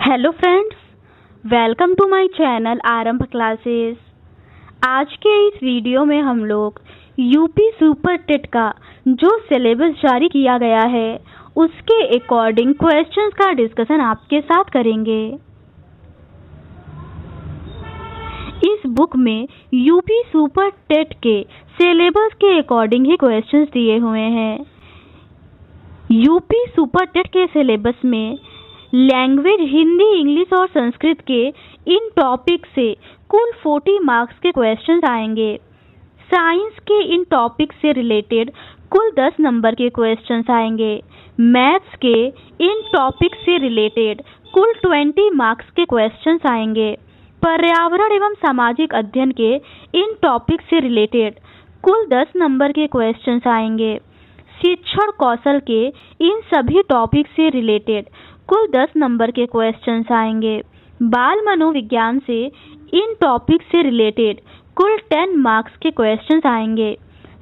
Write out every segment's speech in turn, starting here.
Hello friends, welcome to my channel Aarambh classes. आज के इस वीडियो में हम लोग यूपी सुपर टेट का जो सिलेबस जारी किया गया है उसके अकॉर्डिंग क्वेश्चंस का डिस्कशन आपके साथ करेंगे। इस बुक में यूपी सुपर टेट के सिलेबस के अकॉर्डिंग ही क्वेश्चंस दिए हुए हैं। यूपी सुपर टेट के सिलेबस में लैंग्वेज हिंदी, इंग्लिश और संस्कृत के इन टॉपिक से कुल 40 मार्क्स के क्वेश्चंस आएंगे। साइंस के इन टॉपिक से रिलेटेड कुल 10 नंबर के क्वेश्चंस आएंगे। मैथ्स के इन टॉपिक से रिलेटेड कुल 20 मार्क्स के क्वेश्चंस आएंगे। पर्यावरण एवं सामाजिक अध्ययन के इन टॉपिक से रिलेटेड कुल 10 नंबर के क्वेश्चंस आएंगे। शिक्षण कौशल के इन सभी टॉपिक से रिलेटेड कुल 10 नंबर के क्वेश्चंस आएंगे। बाल मनोविज्ञान से इन टॉपिक से रिलेटेड कुल 10 मार्क्स के क्वेश्चंस आएंगे।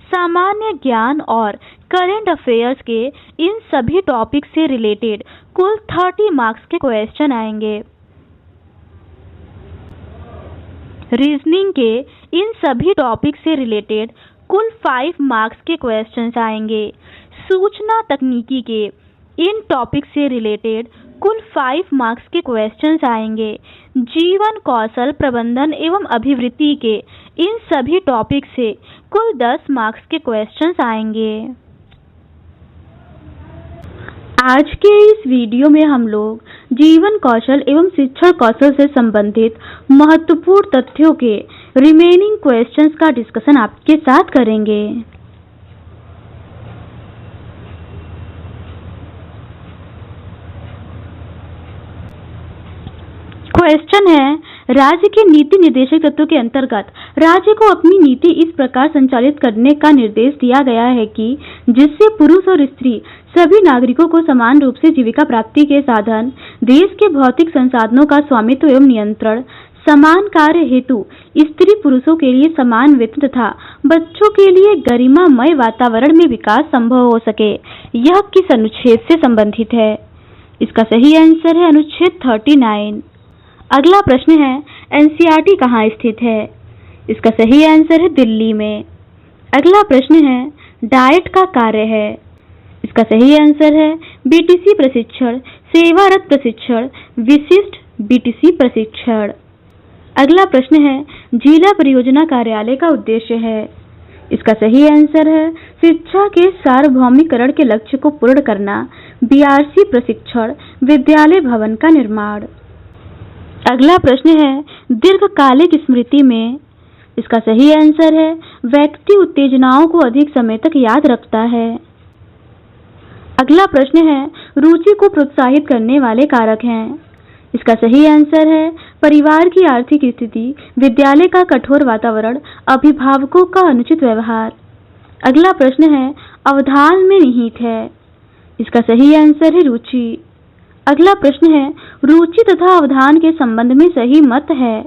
सामान्य ज्ञान और करंट अफेयर्स के इन सभी टॉपिक से रिलेटेड कुल 30 मार्क्स के क्वेश्चन आएंगे। रीजनिंग के इन सभी टॉपिक से रिलेटेड कुल 5 मार्क्स के क्वेश्चंस आएंगे। सूचना तकनीकी के इन टॉपिक से रिलेटेड कुल 5 मार्क्स के क्वेश्चंस आएंगे। जीवन कौशल प्रबंधन एवं अभिवृद्धि के इन सभी टॉपिक से कुल 10 मार्क्स के क्वेश्चंस आएंगे। आज के इस वीडियो में हम लोग जीवन कौशल एवं शिक्षण कौशल से संबंधित महत्वपूर्ण तथ्यों के रिमेनिंग क्वेश्चंस का डिस्कशन आपके साथ करेंगे। क्वेश्चन है, राज्य के नीति निर्देशक तत्वों के अंतर्गत राज्य को अपनी नीति इस प्रकार संचालित करने का निर्देश दिया गया है कि जिससे पुरुष और स्त्री सभी नागरिकों को समान रूप से जीविका प्राप्ति के साधन, देश के भौतिक संसाधनों का स्वामित्व एवं नियंत्रण, समान कार्य हेतु स्त्री पुरुषों के लिए समान वेतन तथा बच्चों के लिए गरिमामय वातावरण में विकास संभव हो सके, यह किस अनुच्छेद से संबंधित है? इसका सही आंसर है अनुच्छेद 39। अगला प्रश्न है, एनसीईआरटी कहाँ स्थित है? इसका सही आंसर है दिल्ली में। अगला प्रश्न है, डाइट का कार्य है? इसका सही आंसर है बीटीसी प्रशिक्षण, सेवारत प्रशिक्षण, विशिष्ट बीटीसी प्रशिक्षण। अगला प्रश्न है, जिला परियोजना कार्यालय का उद्देश्य है? इसका सही आंसर है शिक्षा के सार्वभौमिकरण के लक्ष्य को पूर्ण करना, बीआरसी प्रशिक्षण, विद्यालय भवन का निर्माण। अगला प्रश्न है, दीर्घकालिक स्मृति में? इसका सही आंसर है व्यक्ति उत्तेजनाओं को अधिक समय तक याद रखता है। अगला प्रश्न है, रुचि को प्रोत्साहित करने वाले कारक हैं? इसका सही आंसर है परिवार की आर्थिक स्थिति, विद्यालय का कठोर वातावरण, अभिभावकों का अनुचित व्यवहार। अगला प्रश्न है, अवधान में निहित है? इसका सही आंसर है रुचि। अगला प्रश्न है, रुचि तथा अवधान के संबंध में सही मत है?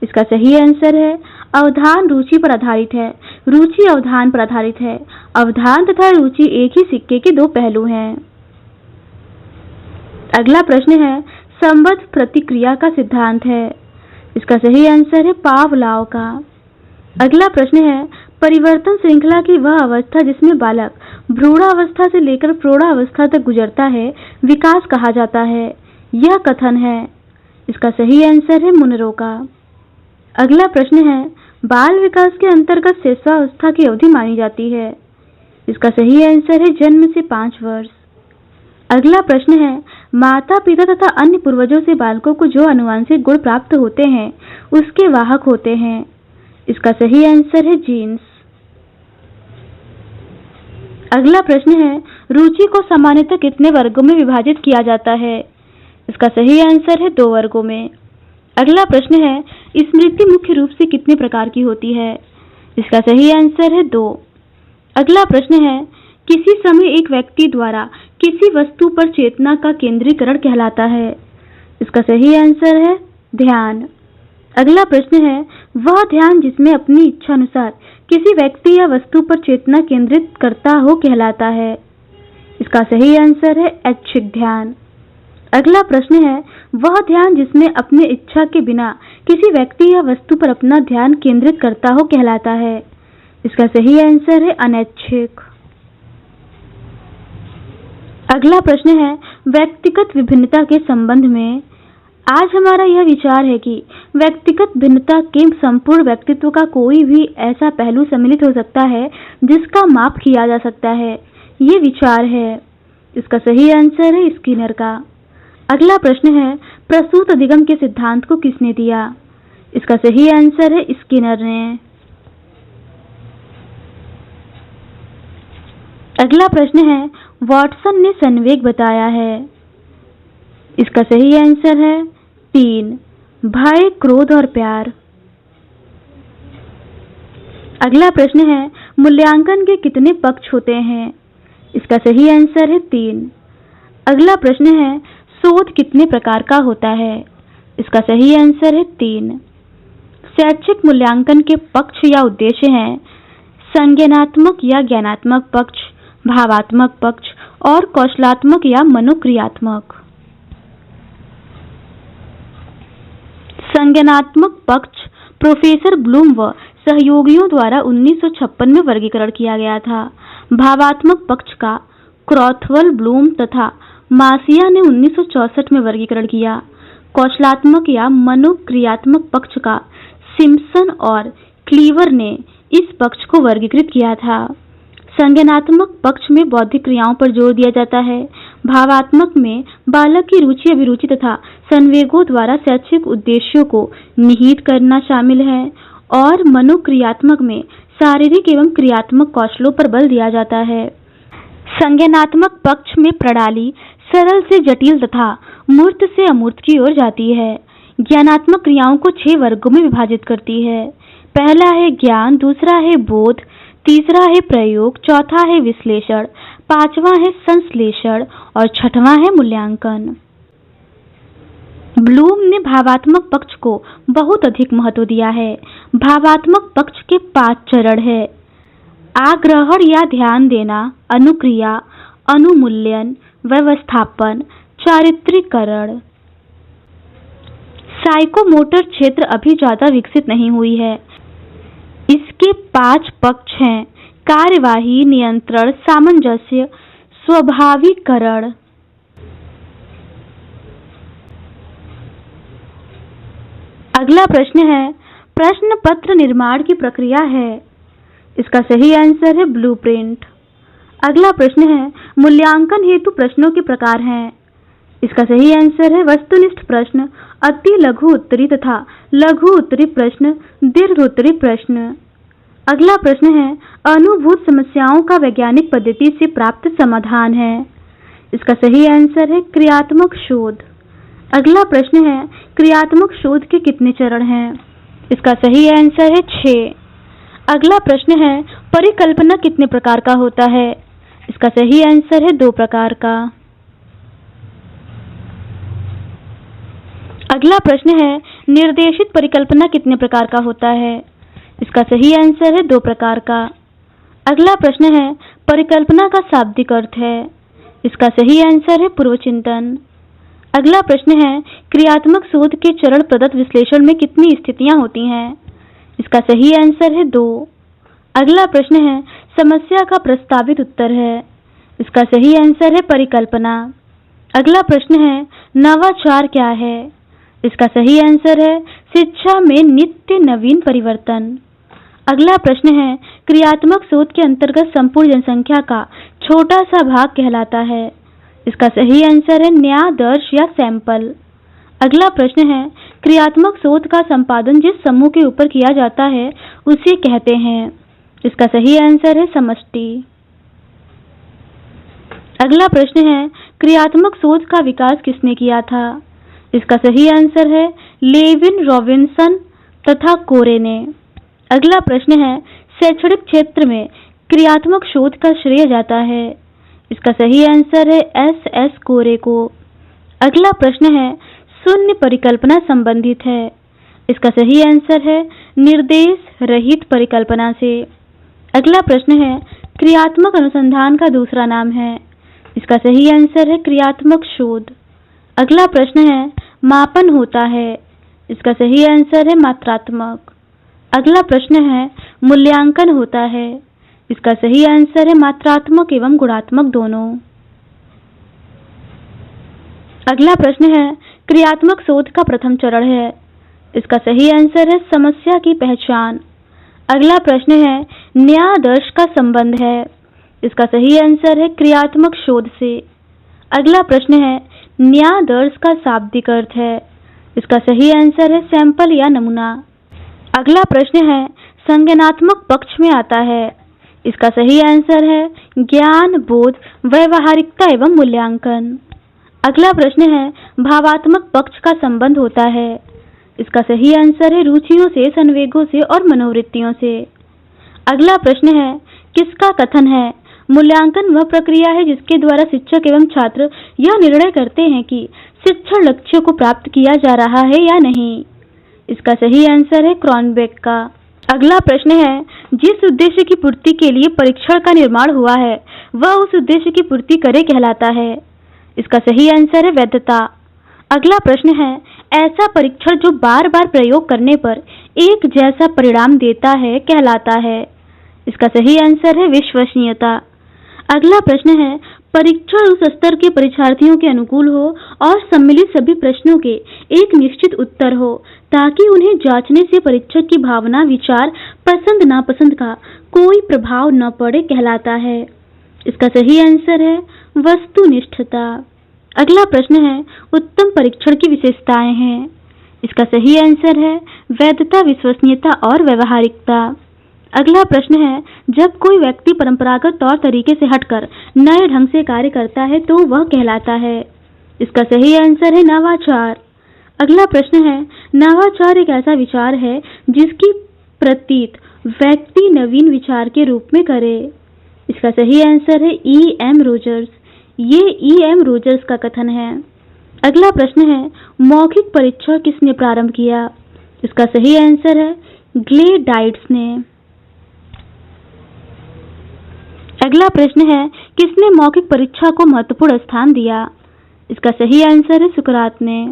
इसका सही आंसर है अवधान रुचि पर आधारित है, रुचि अवधान पर आधारित है। अवधान तथा रुचि एक ही सिक्के के दो पहलू हैं। अगला प्रश्न है, संबद्ध प्रतिक्रिया का सिद्धांत है? इसका सही आंसर है पावलोव का। अगला प्रश्न है, परिवर्तन श्रृंखला की वह अवस्था जिसमें बालक भ्रूणावस्था से लेकर प्रौढ़ावस्था तक गुजरता है, विकास कहा जाता है, यह कथन है? इसका सही आंसर है मुनरो का। अगला प्रश्न है, बाल विकास के अंतर्गत शिशुअवस्था की अवधि मानी जाती है? इसका सही आंसर है जन्म से 5 वर्ष। अगला प्रश्न है, माता पिता तथा अन्य पूर्वजों से बालकों को जो आनुवंशिक गुण प्राप्त होते हैं उसके वाहक होते हैं? इसका सही आंसर है जीन्स। अगला प्रश्न है, रुचि को सामान्यतः कितने वर्गों में विभाजित किया जाता है? इसका सही आंसर है 2 वर्गों में। अगला प्रश्न है, स्मृति मुख्य रूप से कितने प्रकार की होती है? इसका सही आंसर है 2। अगला प्रश्न है, किसी समय एक व्यक्ति द्वारा किसी वस्तु पर चेतना का केंद्रीकरण कहलाता है? इसका सही आंसर है ध्यान। अगला प्रश्न है, वह ध्यान जिसमें अपनी इच्छा अनुसार किसी व्यक्ति या वस्तु पर चेतना केंद्रित करता हो कहलाता है? इसका सही आंसर है ऐच्छिक ध्यान। अगला प्रश्न है, वह ध्यान जिसमें अपने इच्छा के बिना किसी व्यक्ति या वस्तु पर अपना ध्यान केंद्रित करता हो कहलाता है। इसका सही आंसर है अनैच्छिक। अगला प्रश्न है व्यक्तिगत विभिन्नता के संबंध में। आज हमारा यह विचार है कि व्यक्तिगत भिन्नता के संपूर्ण व्यक्तित्व का कोई भी ऐसा पहलू सम्मिलित हो सकता है जिसका माप किया जा सकता है। ये विचार है। इसका सही आंसर है स्किनर का। अगला प्रश्न है प्रसूत अधिगम के सिद्धांत को किसने दिया? इसका सही आंसर है स्किनर ने। अगला प्रश्न है वाटसन ने संवेग बताया है। इसका सही आंसर है 3 भय, क्रोध और प्यार। अगला प्रश्न है मूल्यांकन के कितने पक्ष होते हैं? इसका सही आंसर है 3। अगला प्रश्न है शोध कितने प्रकार का होता है? इसका सही आंसर है 3। शैक्षिक मूल्यांकन के पक्ष या उद्देश्य हैं संज्ञानात्मक या ज्ञानात्मक पक्ष, भावात्मक पक्ष और कौशलात्मक या मनोक्रियात्मक। संज्ञानात्मक पक्ष प्रोफेसर ब्लूम व सहयोगियों द्वारा 1956 में वर्गीकरण किया गया था। भावात्मक पक्ष का क्रॉथवेल, ब्लूम तथा मासिया ने 1964 में वर्गीकरण किया। कौशलात्मक या मनोक्रियात्मक पक्ष का सिम्पसन और क्लीवर ने इस पक्ष को वर्गीकृत किया था। संज्ञानात्मक पक्ष में बौद्धिक क्रियाओं पर जोर दिया जाता है। भावात्मक में बालक की रुचि, अभिरुचि तथा संवेगों द्वारा शैक्षिक उद्देश्यों को निहित करना शामिल है और मनोक्रियात्मक में शारीरिक एवं क्रियात्मक कौशलों पर बल दिया जाता है। संज्ञानात्मक पक्ष में प्रणाली सरल से जटिल तथा मूर्त से अमूर्त की ओर जाती है। ज्ञानात्मक क्रियाओं को 6 वर्गों में विभाजित करती है। पहला है ज्ञान, दूसरा है बोध, तीसरा है प्रयोग, चौथा है विश्लेषण, पांचवा है संश्लेषण और छठवां है मूल्यांकन। ब्लूम ने भावात्मक पक्ष को बहुत अधिक महत्व दिया है। भावात्मक पक्ष के 5 चरण है आग्रहण या ध्यान देना, अनुक्रिया, अनुमूल्यन, व्यवस्थापन, चारित्रीकरण। साइकोमोटर क्षेत्र अभी ज्यादा विकसित नहीं हुई है। इसके 5 पक्ष हैं कार्यवाही, नियंत्रण, सामंजस्य, स्वाभाविकरण। अगला प्रश्न है प्रश्न पत्र निर्माण की प्रक्रिया है। इसका सही आंसर है ब्लूप्रिंट। अगला प्रश्न है मूल्यांकन हेतु प्रश्नों के प्रकार हैं। इसका सही आंसर है वस्तुनिष्ठ प्रश्न, अति लघु उत्तरी तथा लघु उत्तरी प्रश्न, दीर्घ उत्तरी प्रश्न। अगला प्रश्न है अनुभूत समस्याओं का वैज्ञानिक पद्धति से प्राप्त समाधान है। इसका सही आंसर है क्रियात्मक शोध। अगला प्रश्न है क्रियात्मक शोध के कितने चरण हैं? इसका सही आंसर है 6। अगला प्रश्न है परिकल्पना कितने प्रकार का होता है? इसका सही आंसर है 2 प्रकार का। अगला प्रश्न है निर्देशित परिकल्पना कितने प्रकार का होता है? इसका सही आंसर है 2 प्रकार का। अगला प्रश्न है परिकल्पना का शाब्दिक अर्थ है। इसका सही आंसर है पूर्वचिंतन। अगला प्रश्न है क्रियात्मक शोध के चरण प्रदत्त विश्लेषण में कितनी स्थितियां होती हैं? इसका सही आंसर है 2। अगला प्रश्न है समस्या का प्रस्तावित उत्तर है। इसका सही आंसर है परिकल्पना। अगला प्रश्न है नवाचार क्या है? इसका सही आंसर है शिक्षा में नित्य नवीन परिवर्तन। अगला प्रश्न है क्रियात्मक शोध के अंतर्गत संपूर्ण जनसंख्या का छोटा सा भाग कहलाता है। इसका सही आंसर है न्यायादर्श या सैंपल। अगला प्रश्न है क्रियात्मक शोध का संपादन जिस समूह के ऊपर किया जाता है उसे कहते हैं। इसका सही आंसर है समष्टि। अगला प्रश्न है क्रियात्मक शोध का विकास किसने किया था? इसका सही आंसर है लेविन, रॉबिन्सन तथा कोरे ने। अगला प्रश्न है शैक्षणिक क्षेत्र में क्रियात्मक शोध का श्रेय जाता है। इसका सही आंसर है एस कोरे को। अगला प्रश्न है शून्य परिकल्पना संबंधित है। इसका सही आंसर है निर्देश रहित परिकल्पना से। अगला प्रश्न है क्रियात्मक अनुसंधान का दूसरा नाम है। इसका सही आंसर है क्रियात्मक शोध। अगला प्रश्न है मापन होता है? इसका सही आंसर है मात्रात्मक। अगला प्रश्न है मूल्यांकन होता है? इसका सही आंसर है मात्रात्मक एवं गुणात्मक दोनों। अगला प्रश्न है क्रियात्मक शोध का प्रथम चरण है? इसका सही आंसर है समस्या की पहचान। अगला प्रश्न है न्यायादर्श का संबंध है? इसका सही आंसर है क्रियात्मक शोध से। अगला प्रश्न है न्यायादर्श का शाब्दिक अर्थ है? इसका सही आंसर है सैंपल या नमूना। अगला प्रश्न है संज्ञानात्मक पक्ष में आता है? इसका सही आंसर है ज्ञान, बोध, व्यावहारिकता एवं मूल्यांकन। अगला प्रश्न है भावात्मक पक्ष का संबंध होता है? इसका सही आंसर है रुचियों से, संवेगों से और मनोवृत्तियों से। अगला प्रश्न है किसका कथन है? मूल्यांकन वह प्रक्रिया है जिसके द्वारा शिक्षक एवं छात्र यह निर्णय करते हैं कि शिक्षण लक्ष्यों को प्राप्त किया जा रहा है या नहीं। इसका सही आंसर है क्रॉनबेक का। अगला प्रश्न है जिस उद्देश्य की पूर्ति के लिए परीक्षण का निर्माण हुआ है वह उस उद्देश्य की पूर्ति करे कहलाता है? इसका सही आंसर है वैधता। अगला प्रश्न है ऐसा परीक्षण जो बार बार प्रयोग करने पर एक जैसा परिणाम देता है कहलाता है? इसका सही आंसर है विश्वसनीयता। अगला प्रश्न है परीक्षण उस स्तर के परीक्षार्थियों के अनुकूल हो और सम्मिलित सभी प्रश्नों के एक निश्चित उत्तर हो ताकि उन्हें जांचने से परीक्षक की भावना, विचार, पसंद नापसंद का कोई प्रभाव न पड़े कहलाता है? इसका सही आंसर है वस्तुनिष्ठता। अगला प्रश्न है उत्तम परीक्षण की विशेषताएं हैं? इसका सही आंसर है वैधता, विश्वसनीयता और व्यावहारिकता। अगला प्रश्न है जब कोई व्यक्ति परंपरागत तौर तरीके से हटकर नए ढंग से कार्य करता है तो वह कहलाता है? इसका सही आंसर है नवाचार। अगला प्रश्न है नवाचार एक ऐसा विचार है जिसकी प्रतीत व्यक्ति नवीन विचार के रूप में करे? इसका सही आंसर है E.M. रोजर्स। ये E.M. रोजर्स का कथन है। अगला प्रश्न है मौखिक परीक्षण किसने प्रारंभ किया? इसका सही आंसर है ग्लेडाइट्स ने। अगला प्रश्न है किसने मौखिक परीक्षा को महत्वपूर्ण स्थान दिया? इसका सही आंसर है सुकरात ने।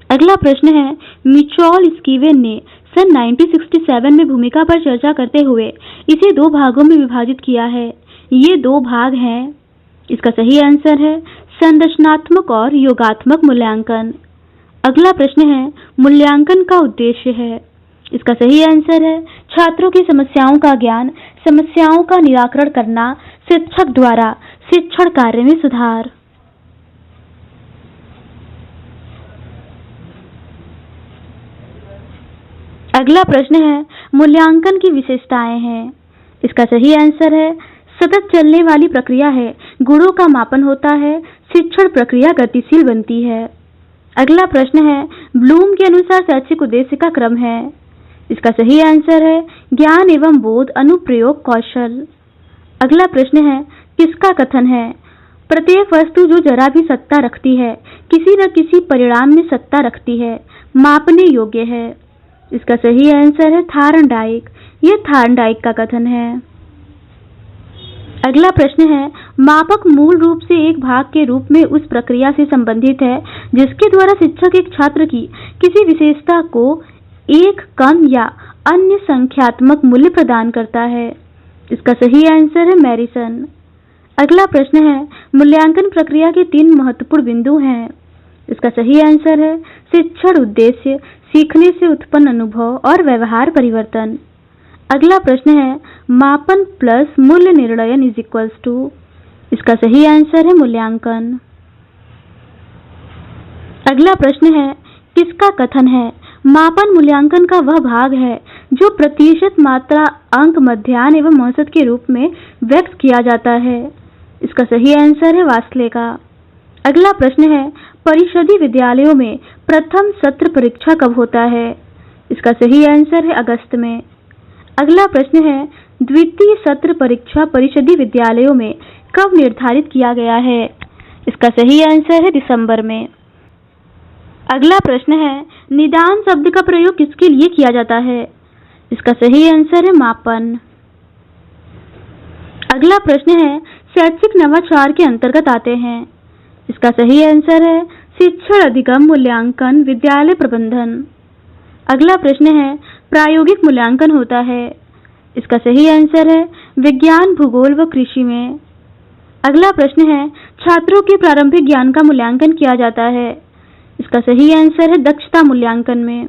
अगला प्रश्न है मिचॉल स्कीवेन ने सन 1967 में भूमिका पर चर्चा करते हुए इसे दो भागों में विभाजित किया है। ये दो भाग हैं। इसका सही आंसर है संरचनात्मक और योगात्मक मूल्यांकन। अगला प्रश्न है मूल्यांकन का उद्देश्य है? इसका सही आंसर है छात्रों की समस्याओं का ज्ञान, समस्याओं का निराकरण करना, शिक्षक द्वारा शिक्षण कार्य में सुधार। अगला प्रश्न है मूल्यांकन की विशेषताएं हैं? इसका सही आंसर है सतत चलने वाली प्रक्रिया है, गुणों का मापन होता है, शिक्षण प्रक्रिया गतिशील बनती है। अगला प्रश्न है ब्लूम के अनुसार शैक्षिक उद्देश्य का क्रम है? इसका सही आंसर है ज्ञान एवं बोध, अनुप्रयोग, कौशल। अगला प्रश्न है किसका कथन है? प्रत्येक वस्तु जो जरा भी सत्ता रखती है किसी न किसी परिणाम में सत्ता रखती है, मापने योग्य है। इसका सही आंसर है थार्नडाइक। यह थार्नडाइक का कथन है। अगला प्रश्न है मापक मूल रूप से एक भाग के रूप में उस प्रक्रिया से संबंधित है जिसके द्वारा शिक्षक एक छात्र की किसी विशेषता को एक, कम या अन्य संख्यात्मक मूल्य प्रदान करता है। इसका सही आंसर है मैरिसन। अगला प्रश्न है मूल्यांकन प्रक्रिया के 3 महत्वपूर्ण बिंदु हैं। इसका सही आंसर है शिक्षण उद्देश्य, सीखने से उत्पन्न अनुभव और व्यवहार परिवर्तन। अगला प्रश्न है मापन प्लस मूल्य निर्णयन इज इक्वल्स टू। इसका सही आंसर है मूल्यांकन। अगला प्रश्न है किसका कथन है? मापन मूल्यांकन का वह भाग है जो प्रतिशत, मात्रा, अंक, मध्याह्न एवं औसत के रूप में व्यक्त किया जाता है। इसका सही आंसर है वास्ले का। अगला प्रश्न है परिषदीय विद्यालयों में प्रथम सत्र परीक्षा कब होता है? इसका सही आंसर है अगस्त में। अगला प्रश्न है द्वितीय सत्र परीक्षा परिषदीय विद्यालयों में कब निर्धारित किया गया है? इसका सही आंसर है दिसंबर में। अगला प्रश्न है निदान शब्द का प्रयोग किसके लिए किया जाता है? इसका सही आंसर है मापन। अगला प्रश्न है शैक्षिक नवाचार के अंतर्गत आते हैं। इसका सही आंसर है शिक्षण अधिगम मूल्यांकन विद्यालय प्रबंधन। अगला प्रश्न है, प्रायोगिक मूल्यांकन होता है। इसका सही आंसर है विज्ञान, भूगोल व कृषि में। अगला प्रश्न है, छात्रों के प्रारंभिक ज्ञान का मूल्यांकन किया जाता है। इसका सही आंसर है दक्षता मूल्यांकन में।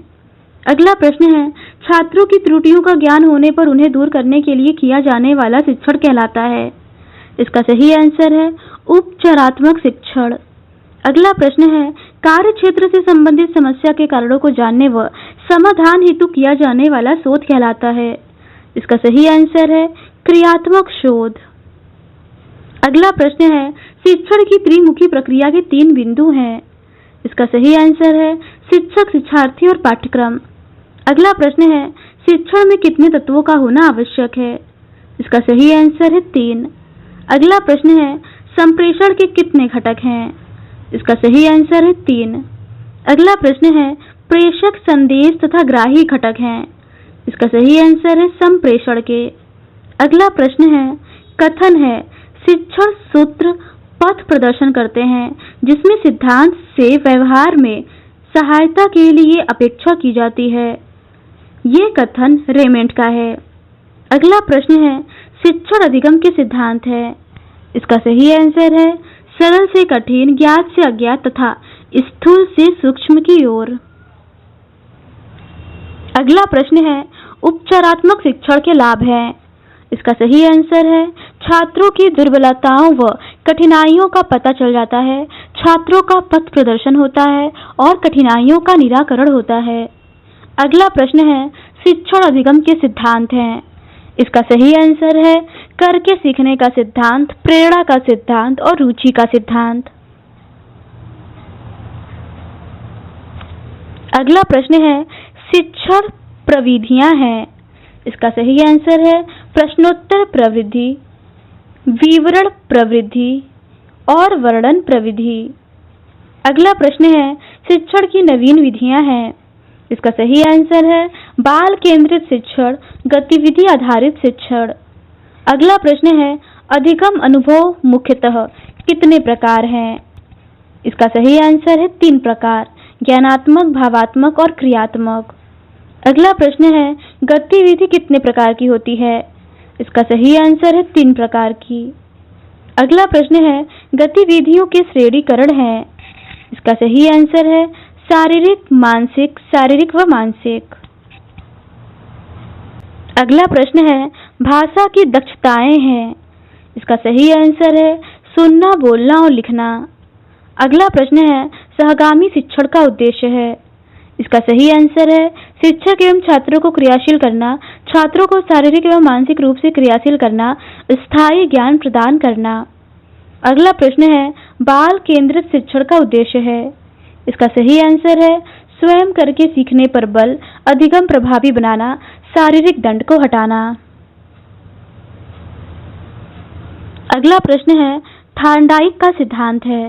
अगला प्रश्न है, छात्रों की त्रुटियों का ज्ञान होने पर उन्हें दूर करने के लिए किया जाने वाला शिक्षण कहलाता है। इसका सही आंसर है उपचारात्मक शिक्षण। अगला प्रश्न है, कार्य क्षेत्र से संबंधित समस्या के कारणों को जानने व समाधान हेतु किया जाने वाला शोध कहलाता है। इसका सही आंसर है क्रियात्मक शोध। अगला प्रश्न है, शिक्षण की त्रिमुखी प्रक्रिया के 3 बिंदु हैं। इसका सही आंसर है शिक्षक, शिक्षार्थी और पाठ्यक्रम। अगला प्रश्न है, शिक्षण में कितने तत्वों का होना आवश्यक है। इसका सही आंसर है 3। अगला प्रश्न है, संप्रेषण के कितने घटक हैं। इसका सही आंसर है 3। अगला प्रश्न है, प्रेषक, संदेश तथा ग्राही घटक हैं। इसका सही आंसर है संप्रेषण के। अगला प्रश्न है, कथन है, शिक्षण सूत्र पथ प्रदर्शन करते हैं जिसमें सिद्धांत से व्यवहार में सहायता के लिए अपेक्षा की जाती है। ये कथन रेमेंड का है। अगला प्रश्न है, शिक्षण अधिगम के सिद्धांत है। इसका सही आंसर है सरल से कठिन, ज्ञात से अज्ञात तथा स्थूल से सूक्ष्म की ओर। अगला प्रश्न है, उपचारात्मक शिक्षण के लाभ हैं। इसका सही आंसर है छात्रों की दुर्बलताओं व कठिनाइयों का पता चल जाता है, छात्रों का पथ प्रदर्शन होता है और कठिनाइयों का निराकरण होता है। अगला प्रश्न है, शिक्षण अधिगम के सिद्धांत हैं। इसका सही आंसर है करके सीखने का सिद्धांत, प्रेरणा का सिद्धांत और रुचि का सिद्धांत। अगला प्रश्न है, शिक्षण प्रविधियां हैं। इसका सही आंसर है प्रश्नोत्तर प्रविधि, विवरण प्रविधि और वर्णन प्रविधि। अगला प्रश्न है, शिक्षण की नवीन विधियां हैं। इसका सही आंसर है बाल केंद्रित शिक्षण, गतिविधि आधारित शिक्षण। अगला प्रश्न है, अधिगम अनुभव मुख्यतः कितने प्रकार हैं। इसका सही आंसर है 3 प्रकार, ज्ञानात्मक, भावात्मक और क्रियात्मक। अगला प्रश्न है, गतिविधि कितने प्रकार की होती है। इसका सही आंसर है 3 प्रकार की। अगला प्रश्न है, गतिविधियों के श्रेणीकरण हैं। इसका सही आंसर है शारीरिक, मानसिक, शारीरिक व मानसिक। अगला प्रश्न है, भाषा की दक्षताएं हैं। इसका सही आंसर है सुनना, बोलना और लिखना। अगला प्रश्न है, सहगामी शिक्षण का उद्देश्य है। इसका सही आंसर है शिक्षक एवं छात्रों को क्रियाशील करना, छात्रों को शारीरिक एवं मानसिक रूप से क्रियाशील करना, स्थायी ज्ञान प्रदान करना। अगला प्रश्न है, बाल केंद्रित शिक्षण का उद्देश्य है। इसका सही आंसर है स्वयं करके सीखने पर बल, अधिगम प्रभावी बनाना, शारीरिक दंड को हटाना। अगला प्रश्न है, थार्नडाइक का सिद्धांत है।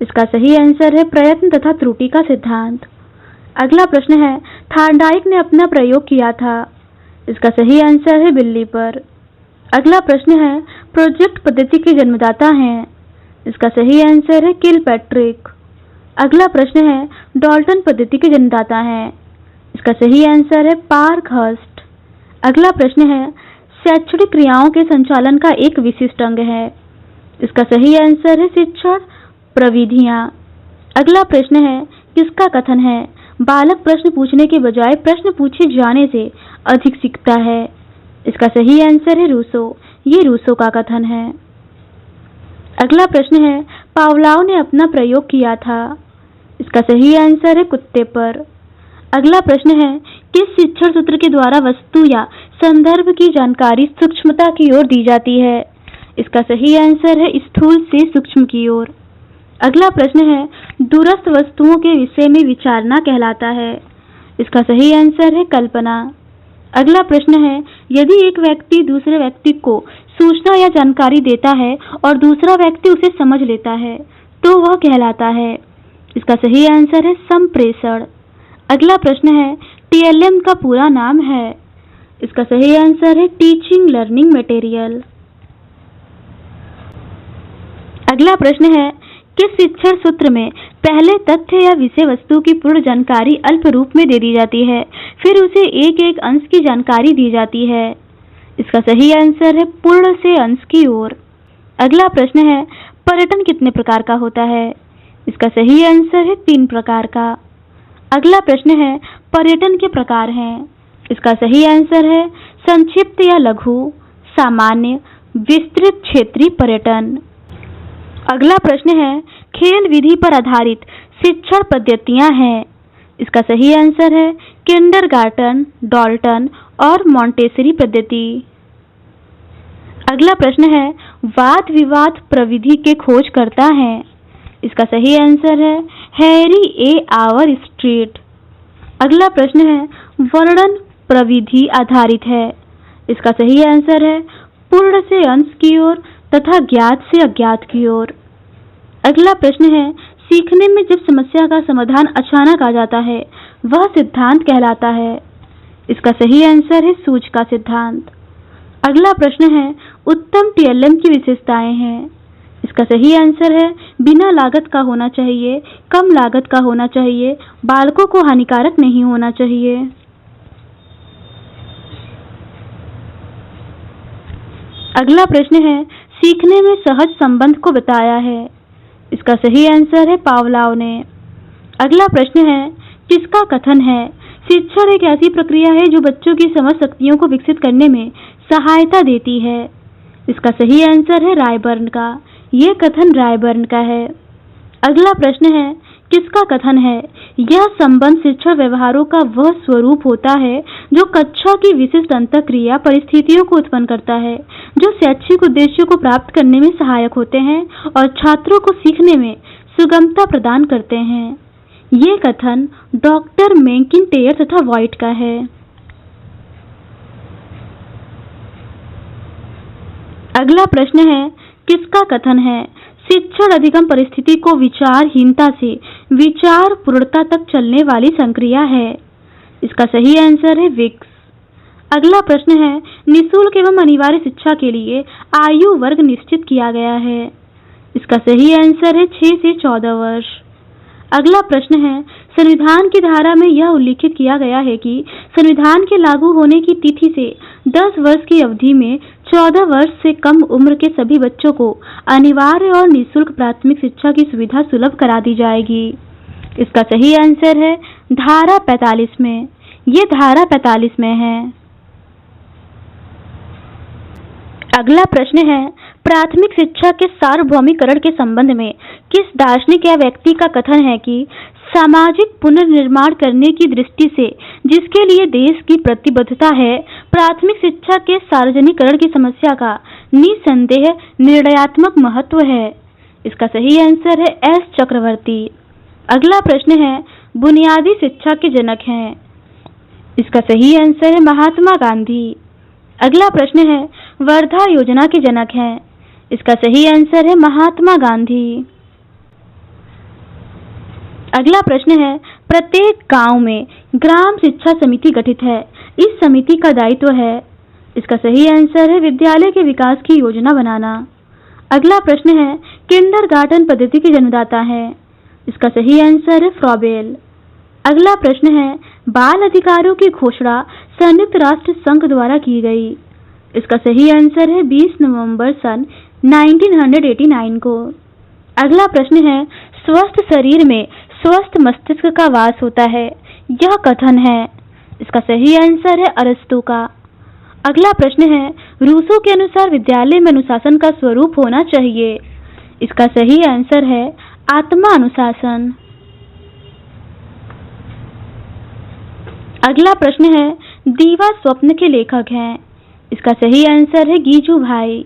इसका सही आंसर है प्रयत्न तथा त्रुटि का सिद्धांत। अगला प्रश्न है, थार्नडाइक ने अपना प्रयोग किया था। इसका सही आंसर है बिल्ली पर। अगला प्रश्न है, प्रोजेक्ट पद्धति के जन्मदाता हैं। इसका सही आंसर है किलपैट्रिक। अगला प्रश्न है, डाल्टन पद्धति के जन्मदाता हैं। इसका सही आंसर है पार्कहर्स्ट। अगला प्रश्न है, शैक्षणिक क्रियाओं के संचालन का एक विशिष्ट अंग है। इसका सही आंसर है शिक्षण प्रविधियां। अगला प्रश्न है, किसका कथन है, बालक प्रश्न पूछने के बजाय प्रश्न पूछे जाने से अधिक सीखता है। इसका सही आंसर है रूसो। ये रूसो का कथन है। अगला प्रश्न है, पावलोव ने अपना प्रयोग किया था। इसका सही आंसर है कुत्ते पर। अगला प्रश्न है, किस शिक्षण सूत्र के द्वारा वस्तु या संदर्भ की जानकारी सूक्ष्मता की ओर दी जाती है। इसका सही आंसर है स्थूल से सूक्ष्म की ओर। अगला प्रश्न है, दूरस्थ वस्तुओं के विषय में विचारना कहलाता है। इसका सही आंसर है कल्पना। अगला प्रश्न है, यदि एक व्यक्ति दूसरे व्यक्ति को सूचना या जानकारी देता है और दूसरा व्यक्ति उसे समझ लेता है तो वह कहलाता है। इसका सही आंसर है संप्रेषण। अगला प्रश्न है, टीएलएम का पूरा नाम है। इसका सही आंसर है टीचिंग लर्निंग मटेरियल। अगला प्रश्न है, किस शिक्षण सूत्र में पहले तथ्य या विषय वस्तु की पूर्ण जानकारी अल्प रूप में दे दी जाती है, फिर उसे एक एक अंश की जानकारी दी जाती है। इसका सही आंसर है पूर्ण से अंश की ओर। अगला प्रश्न है, पर्यटन कितने प्रकार का होता है? इसका सही आंसर है 3 प्रकार का। अगला प्रश्न है, पर्यटन के प्रकार हैं। इसका सही आंसर है संक्षिप्त या लघु, सामान्य, विस्तृत क्षेत्रीय पर्यटन। अगला प्रश्न है, खेल विधि पर आधारित शिक्षण पद्धतियां हैं। इसका सही आंसर है किंडरगार्टन, डॉल्टन और मॉन्टेसरी पद्धति। अगला प्रश्न है, वाद विवाद प्रविधि के खोज करता है। इसका सही आंसर है हैरी ए आवर स्ट्रीट। अगला प्रश्न है, वर्णन प्रविधि आधारित है। इसका सही आंसर है पूर्ण से अंश की ओर तथा ज्ञात से अज्ञात की ओर। अगला प्रश्न है, सीखने में जब समस्या का समाधान अचानक आ जाता है वह सिद्धांत कहलाता है। इसका सही आंसर है सूझ का सिद्धांत। अगला प्रश्न है, उत्तम टीएलएम की विशेषताएं हैं। इसका सही आंसर है बिना लागत का होना चाहिए, कम लागत का होना चाहिए, बालकों को हानिकारक नहीं होना चाहिए। अगला प्रश्न है, सीखने में सहज संबंध को बताया है। इसका सही आंसर है पावलोव ने। अगला प्रश्न है, किसका कथन है शिक्षण एक ऐसी प्रक्रिया है जो बच्चों की समझ शक्तियों को विकसित करने में सहायता देती है। इसका सही आंसर है रायबर्न का। यह कथन रायबर्न का है। अगला प्रश्न है, किसका कथन है यह संबंध शिक्षण व्यवहारों का वह स्वरूप होता है जो कक्षा की विशिष्ट अंतःक्रिया परिस्थितियों को उत्पन्न करता है, जो शैक्षिक उद्देश्यों को प्राप्त करने में सहायक होते हैं और छात्रों को सीखने में सुगमता प्रदान करते हैं। ये कथन डॉक्टर मैकिंटायर तथा व्हाइट का है। अगला प्रश्न है, किसका कथन है शिक्षण अधिगम परिस्थिति को विचारहीनता से विचार पूर्णता तक चलने वाली संक्रिया है। इसका सही आंसर है विक्स। अगला प्रश्न है, निःशुल्क एवं अनिवार्य शिक्षा के लिए आयु वर्ग निश्चित किया गया है। इसका सही आंसर है 6 से 14 वर्ष। अगला प्रश्न है, संविधान की धारा में यह उल्लिखित किया गया है कि संविधान के लागू होने की तिथि से 10 वर्ष की अवधि में 14 वर्ष से कम उम्र के सभी बच्चों को अनिवार्य और निःशुल्क प्राथमिक शिक्षा की सुविधा सुलभ करा दी जाएगी। इसका सही आंसर है धारा 45 में। ये धारा 45 में है। अगला प्रश्न है, प्राथमिक शिक्षा के सार्वभौमिकरण के संबंध में किस दार्शनिक या व्यक्ति का कथन है कि सामाजिक पुनर्निर्माण करने की दृष्टि से जिसके लिए देश की प्रतिबद्धता है, प्राथमिक शिक्षा के सार्वजनिकरण की समस्या का निसंदेह निर्णयात्मक महत्व है। इसका सही आंसर है एस चक्रवर्ती। अगला प्रश्न है, बुनियादी शिक्षा के जनक हैं। इसका सही आंसर है महात्मा गांधी। अगला प्रश्न है, वर्धा योजना के जनक हैं। इसका सही आंसर है महात्मा गांधी। अगला प्रश्न है, प्रत्येक गांव में ग्राम शिक्षा समिति गठित है। इस समिति का दायित्व है। इसका सही आंसर है विद्यालय के विकास की योजना बनाना। अगला प्रश्न है, किंडरगार्टन पद्धति के जन्मदाता है। इसका सही आंसर है फ्रॉबेल। अगला प्रश्न है, बाल अधिकारों की घोषणा संयुक्त राष्ट्र संघ द्वारा की गई। इसका सही आंसर है 20 नवंबर सन 1989 को। अगला प्रश्न है, स्वस्थ शरीर में स्वस्थ मस्तिष्क का वास होता है। यह कथन है। इसका सही आंसर है अरस्तू का। अगला प्रश्न है, रूसो के अनुसार विद्यालय में अनुशासन का स्वरूप होना चाहिए। इसका सही आंसर है आत्मा अनुशासन। अगला प्रश्न है, दीवा स्वप्न के लेखक हैं। इसका सही आंसर है गीजू भाई।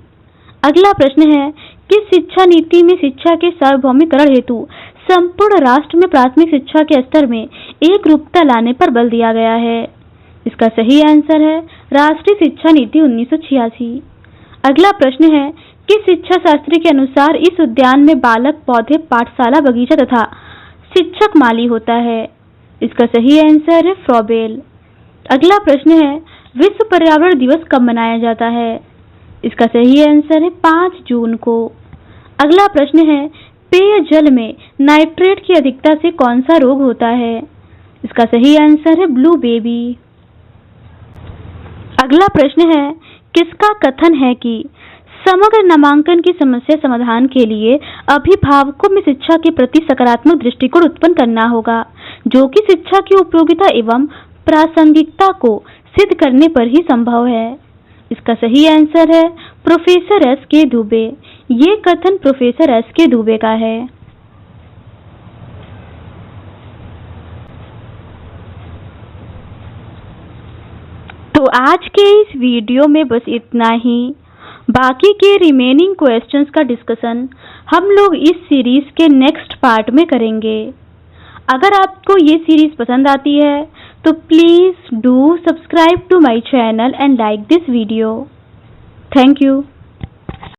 अगला प्रश्न है, किस शिक्षा नीति में शिक्षा के सार्वभौमिकरण हेतु संपूर्ण राष्ट्र में प्राथमिक शिक्षा के स्तर में एक रूपता लाने पर बल दिया गया है? इसका सही आंसर है राष्ट्रीय शिक्षा नीति 1986। अगला प्रश्न है, किस शिक्षा शास्त्री के अनुसार इस उद्यान में बालक पौधे पाठशाला बगीचा तथा शिक्षक माली होता है? इसका सही आंसर है फ्रॉबेल। अगला प्रश्न है, विश्व पर्यावरण दिवस कब मनाया जाता है? इसका सही आंसर है 5 जून को। अगला प्रश्न है, पेयजल में नाइट्रेट की अधिकता से कौन सा रोग होता है? इसका सही आंसर है ब्लू बेबी। अगला प्रश्न है, किसका कथन है कि समग्र नामांकन की समस्या समाधान के लिए अभिभावकों में शिक्षा के प्रति सकारात्मक दृष्टिकोण उत्पन्न करना होगा, जो कि शिक्षा की उपयोगिता एवं प्रासंगिकता को सिद्ध करने पर ही संभव है। इसका सही आंसर है प्रोफेसर एस के दुबे। ये कथन प्रोफेसर एस के दुबे का है। तो आज के इस वीडियो में बस इतना ही। बाकी के रिमेनिंग क्वेश्चंस का डिस्कशन हम लोग इस सीरीज के नेक्स्ट पार्ट में करेंगे। अगर आपको ये सीरीज पसंद आती है तो please do subscribe to my channel and like this video. Thank you.